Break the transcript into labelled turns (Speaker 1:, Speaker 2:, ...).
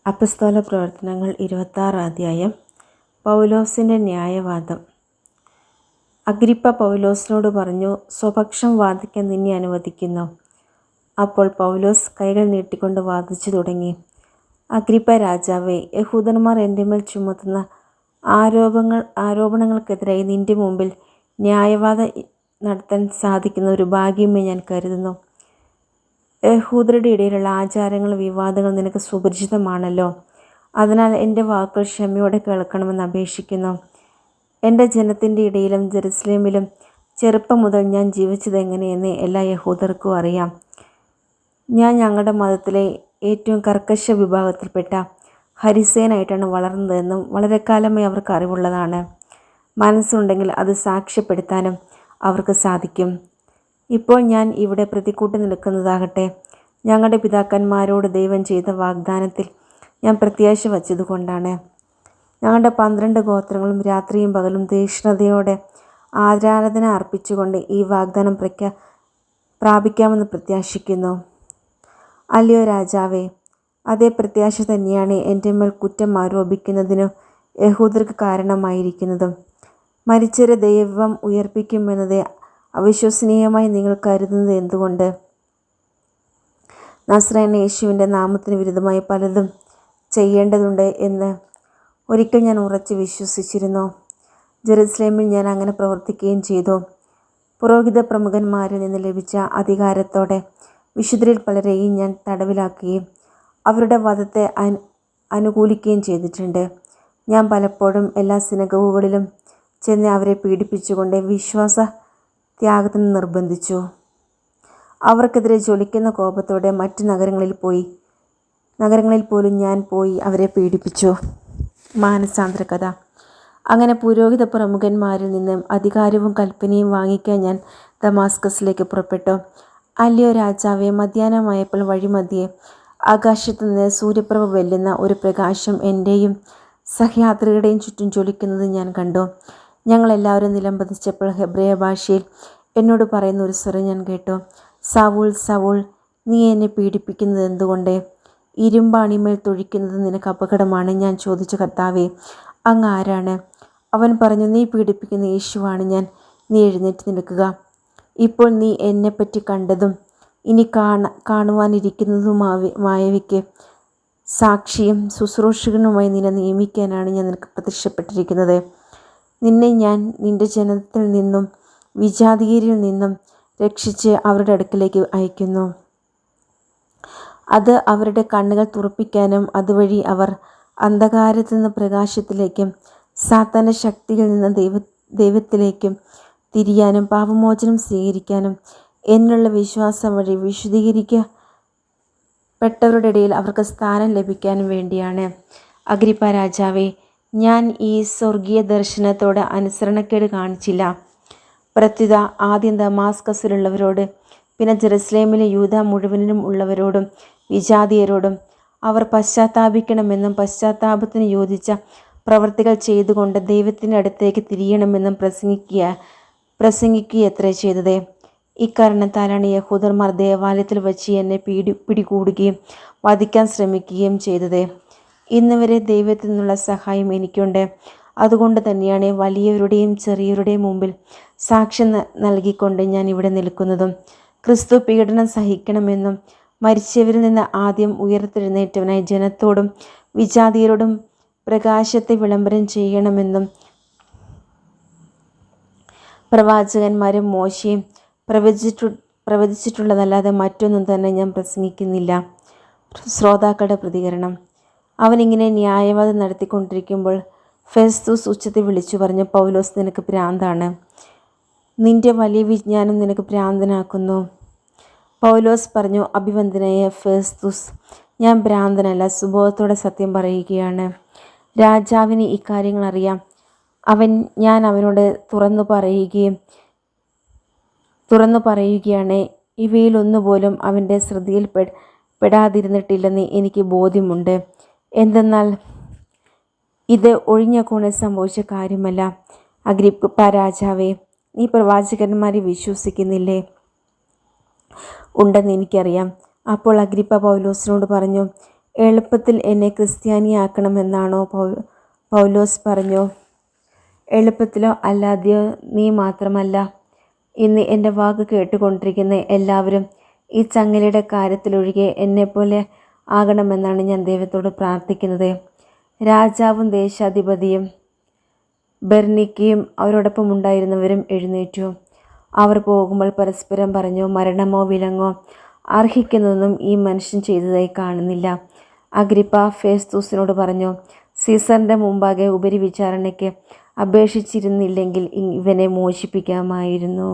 Speaker 1: അപ്പസ്തോല പ്രവർത്തനങ്ങൾ 26 അധ്യായം. പൗലോസിൻ്റെ ന്യായവാദം. അഗ്രിപ്പ പൗലോസിനോട് പറഞ്ഞു, സ്വപക്ഷം വാദിക്കാൻ നിന്നെ അനുവദിക്കുന്നു. അപ്പോൾ പൗലോസ് കൈകൾ നീട്ടിക്കൊണ്ട് വാദിച്ചു തുടങ്ങി. അഗ്രിപ്പ രാജാവേ, യഹൂദന്മാർ എൻ്റെ മേൽ ചുമത്തുന്ന ആരോപണങ്ങൾക്കെതിരായി നിൻ്റെ മുമ്പിൽ ന്യായവാദം നടത്താൻ സാധിക്കുന്ന ഒരു ഭാഗ്യമേ ഞാൻ കരുതുന്നു. യഹൂദരുടെ ഇടയിലുള്ള ആചാരങ്ങൾ, വിവാദങ്ങൾ നിനക്ക് സുപരിചിതമാണല്ലോ. അതിനാൽ എൻ്റെ വാക്കുകൾ ക്ഷമയോടെ കേൾക്കണമെന്ന് അപേക്ഷിക്കുന്നു. എൻ്റെ ജനത്തിൻ്റെ ഇടയിലും ജെറുസലേമിലും ചെറുപ്പം മുതൽ ഞാൻ ജീവിച്ചത് എങ്ങനെയെന്ന് എല്ലാ യഹൂദർക്കും അറിയാം. ഞാൻ ഞങ്ങളുടെ മതത്തിലെ ഏറ്റവും കർക്കശ വിഭാഗത്തിൽപ്പെട്ട ഫരിസേയനായിട്ടാണ് വളർന്നതെന്നും വളരെ കാലമായി അവർക്ക് അറിവുള്ളതാണ്. മനസ്സുണ്ടെങ്കിൽ അത് സാക്ഷ്യപ്പെടുത്താനും അവർക്ക് സാധിക്കും. ഇപ്പോൾ ഞാൻ ഇവിടെ പ്രതികൂട്ടി നിൽക്കുന്നതാകട്ടെ, ഞങ്ങളുടെ പിതാക്കന്മാരോട് ദൈവം ചെയ്ത വാഗ്ദാനത്തിൽ ഞാൻ പ്രത്യാശ വച്ചതുകൊണ്ടാണ്. ഞങ്ങളുടെ 12 ഗോത്രങ്ങളും രാത്രിയും പകലും തീക്ഷ്ണതയോടെ ആരാധന അർപ്പിച്ചുകൊണ്ട് ഈ വാഗ്ദാനം പ്രാപിക്കാമെന്ന് പ്രത്യാശിക്കുന്നു. അല്ലയോ രാജാവേ, അതേ പ്രത്യാശ തന്നെയാണ് എൻ്റെ മേൽ കുറ്റം ആരോപിക്കുന്നതിനു യഹൂദർക്ക് കാരണമായിരിക്കുന്നതും. മരിച്ചവരെ ദൈവം ഉയർപ്പിക്കുമെന്നത് അവിശ്വസനീയമായി നിങ്ങൾ കരുതുന്നത് എന്തുകൊണ്ട്? നസ്രായനായ യേശുവിൻ്റെ നാമത്തിന് വിരുദ്ധമായി പലതും ചെയ്യേണ്ടതുണ്ട് എന്ന് ഒരിക്കൽ ഞാൻ ഉറച്ചു വിശ്വസിച്ചിരുന്നു. ജെറുസലേമിൽ ഞാൻ അങ്ങനെ പ്രവർത്തിക്കുകയും ചെയ്തു. പുരോഹിത പ്രമുഖന്മാരിൽ നിന്ന് ലഭിച്ച അധികാരത്തോടെ വിശുദ്ധരിൽ പലരെയും ഞാൻ തടവിലാക്കുകയും അവരുടെ വധത്തെ അനുകൂലിക്കുകയും ചെയ്തിട്ടുണ്ട്. ഞാൻ പലപ്പോഴും എല്ലാ സിനഗോഗുകളിലും ചെന്ന് അവരെ പീഡിപ്പിച്ചുകൊണ്ട് വിശ്വാസ ത്യാഗത്തിന് നിർബന്ധിച്ചു. അവർക്കെതിരെ ജ്വലിക്കുന്ന കോപത്തോടെ മറ്റ് നഗരങ്ങളിൽ പോലും ഞാൻ പോയി അവരെ പീഡിപ്പിച്ചു. മാനസാന്തര കഥ. അങ്ങനെ പുരോഹിത പ്രമുഖന്മാരിൽ നിന്നും അധികാരവും കൽപ്പനയും വാങ്ങിക്കാൻ ഞാൻ ദമാസ്കസിലേക്ക് പുറപ്പെട്ടു. അല്ലയോ രാജാവേ, മധ്യാഹ്നമായപ്പോൾ വഴിമധ്യേ ആകാശത്തു നിന്ന് സൂര്യപ്രഭ വെല്ലുന്ന ഒരു പ്രകാശം എൻ്റെയും സഹയാത്രികരുടെയും ചുറ്റും ജ്വലിക്കുന്നത് ഞാൻ കണ്ടു. ഞങ്ങളെല്ലാവരും നിലംപതിച്ചപ്പോൾ ഹെബ്രയ ഭാഷയിൽ എന്നോട് പറയുന്ന ഒരു സ്വരം ഞാൻ കേട്ടു. സൗൾ, സൗൾ, നീ എന്നെ പീഡിപ്പിക്കുന്നത് എന്തുകൊണ്ട്? ഇരുമ്പാണിമേൽ തൊഴിക്കുന്നത് നിനക്ക് അപകടമാണ്. ഞാൻ ചോദിച്ചു, കർത്താവേ, അങ്ങ് ആരാണ്? അവൻ പറഞ്ഞു, നീ പീഡിപ്പിക്കുന്ന യേശുവാണ് ഞാൻ. നീ എഴുന്നേറ്റ് നിൽക്കുക. ഇപ്പോൾ നീ എന്നെപ്പറ്റി കണ്ടതും ഇനി കാണുവാനിരിക്കുന്നതുമായവയ്ക്ക് സാക്ഷിയും ശുശ്രൂഷകനുമായി നിന്നെ നിയമിക്കാനാണ് ഞാൻ നിനക്ക് പ്രത്യക്ഷപ്പെട്ടിരിക്കുന്നത്. നിന്നെ ഞാൻ നിന്റെ ജനത്തിൽ നിന്നും വിജാതീയരിൽ നിന്നും രക്ഷിച്ച് അവരുടെ അടുക്കിലേക്ക് അയക്കുന്നു. അത് അവരുടെ കണ്ണുകൾ തുറപ്പിക്കാനും അതുവഴി അവർ അന്ധകാരത്തിൽ നിന്ന് പ്രകാശത്തിലേക്കും സാത്താൻ്റെ ശക്തിയിൽ നിന്ന് ദൈവത്തിലേക്കും തിരിയാനും പാപമോചനം സ്വീകരിക്കാനും എന്നുള്ള വിശ്വാസം വഴി വിശുദ്ധീകരിക്കപ്പെട്ടവരുടെ ഇടയിൽ അവർക്ക് സ്ഥാനം ലഭിക്കാനും വേണ്ടിയാണ്. അഗ്രിപ്പ രാജാവേ, ഞാൻ ഈ സ്വർഗീയ ദർശനത്തോട് അനുസരണക്കേട് കാണിച്ചില്ല. പ്രത്യുത ആദ്യം ദമാസ്കസിലുള്ളവരോട്, പിന്നെ ജെറുസലേമിലെ യൂദ മുഴുവനും ഉള്ളവരോടും വിജാതീയരോടും അവർ പശ്ചാത്താപിക്കണമെന്നും പശ്ചാത്താപത്തിന് യോജിച്ച പ്രവൃത്തികൾ ചെയ്തുകൊണ്ട് ദൈവത്തിൻ്റെ അടുത്തേക്ക് തിരിയണമെന്നും പ്രസംഗിക്കുകയത്രേ ചെയ്തത്. ഇക്കാരണത്താലാണ് യഹൂദന്മാർ ദേവാലയത്തിൽ വച്ച് എന്നെ പിടികൂടുകയും വധിക്കാൻ ശ്രമിക്കുകയും ചെയ്തത്. ഇന്നുവരെ ദൈവത്തിൽ നിന്നുള്ള സഹായം എനിക്കുണ്ട്. അതുകൊണ്ട് തന്നെയാണ് വലിയവരുടെയും ചെറിയവരുടെയും മുമ്പിൽ സാക്ഷ്യം നൽകിക്കൊണ്ട് ഞാൻ ഇവിടെ നിൽക്കുന്നതും. ക്രിസ്തു പീഡനം സഹിക്കണമെന്നും മരിച്ചവരിൽ നിന്ന് ആദ്യം ഉയർത്തെഴുന്നേറ്റവനായി ജനത്തോടും വിജാതീയരോടും പ്രകാശത്തെ വിളംബരം ചെയ്യണമെന്നും പ്രവാചകന്മാരും മോശയും പ്രവചിച്ചിട്ടുള്ളതല്ലാതെ മറ്റൊന്നും തന്നെ ഞാൻ പ്രസംഗിക്കുന്നില്ല. ശ്രോതാക്കളുടെ പ്രതികരണം. അവനിങ്ങനെ ന്യായവാദം നടത്തിക്കൊണ്ടിരിക്കുമ്പോൾ ഫെസ്തുസ് ഉച്ചത്തിൽ വിളിച്ചു പറഞ്ഞു, പൗലോസ്, നിനക്ക് ഭ്രാന്താണ്. നിന്റെ വലിയ വിജ്ഞാനം നിനക്ക് ഭ്രാന്തനാക്കുന്നു. പൗലോസ് പറഞ്ഞു, അഭിവന്ദനായ ഫെസ്തുസ്, ഞാൻ ഭ്രാന്തനല്ല, സുബോധത്തോടെ സത്യം പറയുകയാണ്. രാജാവിന് ഇക്കാര്യങ്ങൾ അറിയാം. ഞാൻ അവനോട് തുറന്നു പറയുകയാണ്. ഇവയിലൊന്നുപോലും അവൻ്റെ ശ്രദ്ധയിൽ പെടാതിരുന്നിട്ടില്ലെന്ന് എനിക്ക് ബോധ്യമുണ്ട്. എന്തെന്നാൽ ഇത് ഒഴിഞ്ഞ കോണിൽ സംഭവിച്ച കാര്യമല്ല. അഗ്രിപ്പ രാജാവേ, നീ പ്രവാചകന്മാരെ വിശ്വസിക്കുന്നില്ലേ? ഉണ്ടെന്ന് എനിക്കറിയാം. അപ്പോൾ അഗ്രിപ്പ പൗലോസിനോട് പറഞ്ഞു, എളുപ്പത്തിൽ എന്നെ ക്രിസ്ത്യാനിയാക്കണമെന്നാണോ പൗലോസ് പറഞ്ഞു? എളുപ്പത്തിലോ അല്ലാതെയോ നീ മാത്രമല്ല, ഇന്ന് എൻ്റെ വാക്ക് കേട്ടുകൊണ്ടിരിക്കുന്ന എല്ലാവരും ഈ ചങ്ങലയുടെ കാര്യത്തിലൊഴികെ എന്നെപ്പോലെ ആകണമെന്നാണ് ഞാൻ ദൈവത്തോട് പ്രാർത്ഥിക്കുന്നത്. രാജാവും ദേശാധിപതിയും ബെർനിക്കയും അവരോടൊപ്പം ഉണ്ടായിരുന്നവരും എഴുന്നേറ്റു. അവർ പോകുമ്പോൾ പരസ്പരം പറഞ്ഞു, മരണമോ വിലങ്ങോ അർഹിക്കുന്നതൊന്നും ഈ മനുഷ്യൻ ചെയ്തതായി കാണുന്നില്ല. അഗ്രിപ്പ ഫേസ്തൂസിനോട് പറഞ്ഞു, സീസറിൻ്റെ മുമ്പാകെ ഉപരിവിചാരണയ്ക്ക് അപേക്ഷിച്ചിരുന്നില്ലെങ്കിൽ ഇവനെ മോചിപ്പിക്കാമായിരുന്നു.